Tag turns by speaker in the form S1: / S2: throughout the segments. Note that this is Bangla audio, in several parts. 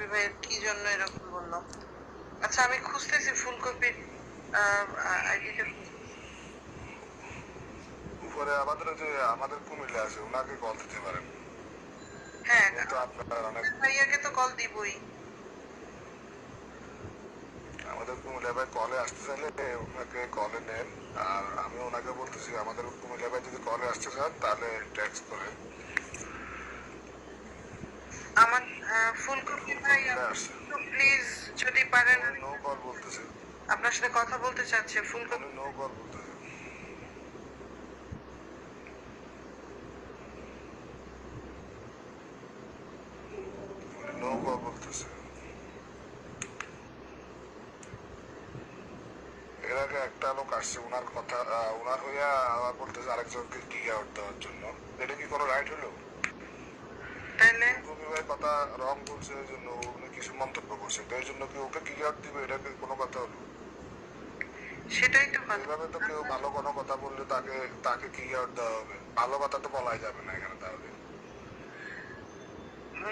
S1: ফুলকপি ভাইয়ের কি জন্য এরকম বললো। আচ্ছা আমি খুঁজতেছি ফুলকপির আইডিটা।
S2: উপরে আমাদের কুমিল্লা আছে, ওনাকে কল দিতে পারেন।
S1: হ্যাঁ
S2: কিন্তু আপনার অনেক
S1: ভাইয়াকে তো কল দিবই।
S2: আমাদের কুমিল্লা ভাই কলে আসতে চাইলে ওনাকে কলে নেন। আর আমি ওনাকে বলতেছি আমাদের কুমিল্লা ভাই যদি কলে আসতে চান তাহলে টেক্সট করেন।
S1: আমার ফুলকপি ভাই
S2: আসছে
S1: প্লিজ যদি পারেন
S2: নো কল বলতেছে,
S1: আপনার সাথে কথা বলতে চাচ্ছে ফুলকপি।
S2: উনি নো কল বলতেছে। উনি নো কল বলতেছে। এর আগে একটা লোক আসছে, ওনার কথা ওনার হইয়া আবার বলতেছে আরেকজনকে কিক আউট দেওয়ার জন্য। এটা কি কোনো রাইট হলো?
S1: তাইলে
S2: ফুলকপি ভাই কথা রং বলছে, এই জন্য উনি কিছু মন্তব্য করছে, তো এই জন্য কি ওকে কিক আউট দিবে? এটা কি কোনো কথা হলো?
S1: সেটাই তো কথা।
S2: এইভাবে তো কেউ ভালো কোনো কথা বললে তাকে তাকে কিক আউট দেওয়া হবে? ভালো কথা তো বলাই যাবে না এখানে তাহলে।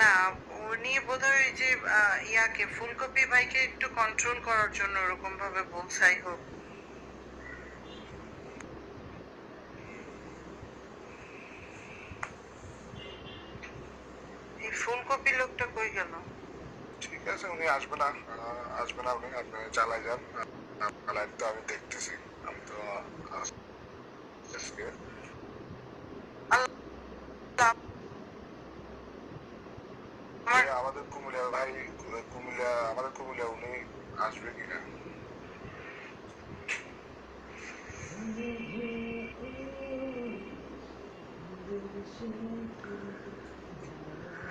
S1: না উনি বোধহয় যে ইয়াকে ফুলকপি ভাইকে একটু কন্ট্রোল করার জন্য ওরকম ভাবে বলছাই হোক। এই ফুলকপি লোকটা কই গেল?
S2: ঠিক আছে, উনি আসবে না, আসবে না, উনি আপনি চালাই যান। আপনার লাইফ তো আমি দেখতেছি, আমি তো আজকে
S1: আল্লাহ, আমার
S2: আমাদের কুমিল্লা ভাই, কুমিল্লা আমাদের কুমিল্লা উনি আসবে কিনা।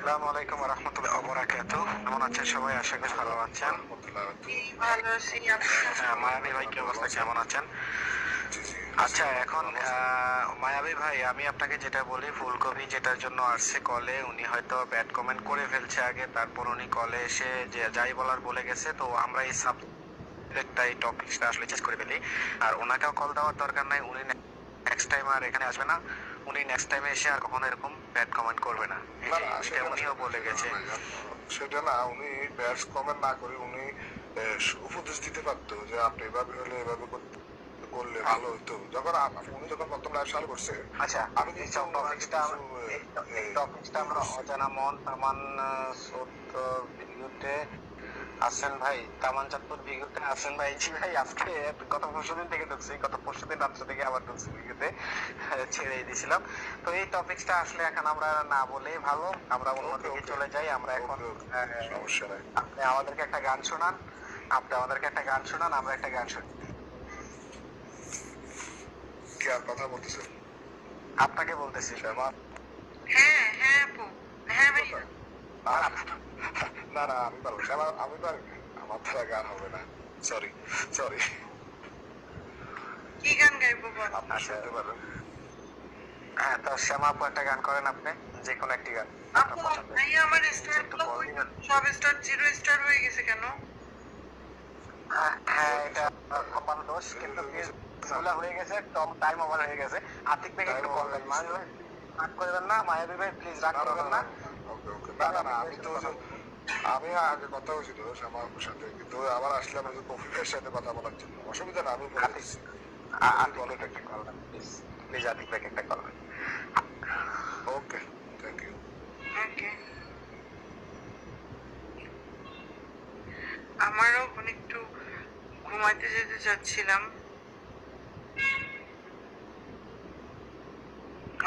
S3: আসসালামু আলাইকুম ওয়া রাহমাতুল্লাহি ওয়া বারাকাতুহু। কেমন আছেন সবাই? আশা করি ভালো আছেন।
S1: ভালো আছি।
S3: হ্যাঁ, মায়াবী ভাই কি অবস্থা, কেমন আছেন? আচ্ছা এখন মায়াবী ভাই আমি আপনাকে যেটা বলি, ফুলকপি যেটার জন্য আসছে কলে, উনি হয়তো ব্যাড কমেন্ট করে ফেলছে আগে, তারপর উনি কলে এসে যে যাই বলার বলে গেছে। তো আমরা এই সাবজেক্টটা এই টপিকটা আসলে চেঞ্জ করে ফেলি। আর ওনাকেও কল দেওয়ার দরকার নাই, উনি নেক্সট টাইম আর এখানে আসবে না। উনি নেক্সট টাইমে এসে আর কখনো এরকম ব্যাড কমেন্ট করবে না, এটা উনিও বলে গেছে।
S2: সেটা না, উনি ব্যাড কমেন্ট না করে উনি উপদেশ দিতে পারতো যে আপনি এভাবে হলে এভাবে করলে ভালো হতো। যখন উনি যখন প্রথম লাইভ চালু করছে,
S3: আচ্ছা
S2: আমি
S3: এই
S2: কিন্তু
S3: টপিকটা আমরা অজানা মন তামান সত্য ভিডিওতে আছেন ভাই, তামান চাঁদপুর ভিডিওতে আছেন ভাই। জি ভাই, আজকে গত পরশুদিন থেকে ঢুকছি, গত পরশুদিন রাত্র থেকে আবার ঢুকছি ভিডিওতে, ছেড়ে দিয়েছিলাম। তো এই টপিকটা আসলে এখন আমরা না বলে ভালো, আমরা অন্যদিকে চলে যাই। আমরা এখন
S2: সমস্যা নাই,
S3: আপনি আমাদেরকে একটা গান শোনান, আমরা একটা গান শুনি।
S2: কি আর কথা বলতেছে?
S3: আপনাকে বলতেছি।
S2: শ্যামা,
S1: হ্যাঁ হ্যাঁ আপু, হ্যাঁ ভাইয়া।
S2: না না আমি পারবো, শ্যামা আমি পারি না, আমার দ্বারা গান হবে না। সরি সরি,
S1: কি গান গাইবো বল?
S2: আপনি শুনতে পারেন।
S3: হ্যাঁ, তো শ্যামা আপু একটা গান করেন, আপনি যে কোনো একটি গান
S1: আপু
S3: আপনার পছন্দের।
S1: ভাইয়া আমার স্টার
S3: একটু
S1: গুলো
S3: বল দিবেন।
S1: সব স্টার জিরো স্টার হয়ে গেছে কেন?
S3: হ্যাঁ, এটা কপাল দোষ, কিন্তু এগুলা হয়ে গেছে, টাইম ওভার হয়ে গেছে। আতিক ভাই একটু বলবেন, মায়াবী ভাই রাগ করবেন না, মায়াবী ভাই প্লিজ রাগ করবেন না।
S2: ওকে ওকে, না না না, আমি আগে কথা হয়েছিল শ্যামা আপুর সাথে, কিন্তু আবার আসলাম ওই যে কফি ভাইয়ের সাথে কথা বলার জন্য। অসুবিধা না, আমি বলে দিচ্ছি।
S3: আতিক ভাইকে একটা কল দেন প্লিজ, প্লিজ আতিক ভাইকে একটা কল দেন।
S2: Okay, thank you.
S1: ওকে, আমারও একটু ঘুমাইতে যেতে চাচ্ছিলাম,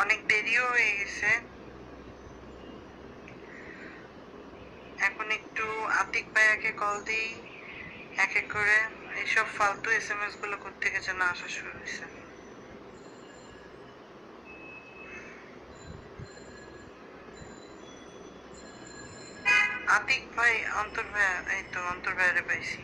S1: অনেক দেরিও হয়ে গেছে। এখন একটু আতিক ভাইয়াকে কল দিই এক এক করে। এইসব ফালতু এসএমএস গুলো কোত্থেকে যেন আসা শুরু হয়েছে। আতিক ভাই, অন্তর ভাইয়া, এই তো অন্তর ভাইয়ারে পাইছি।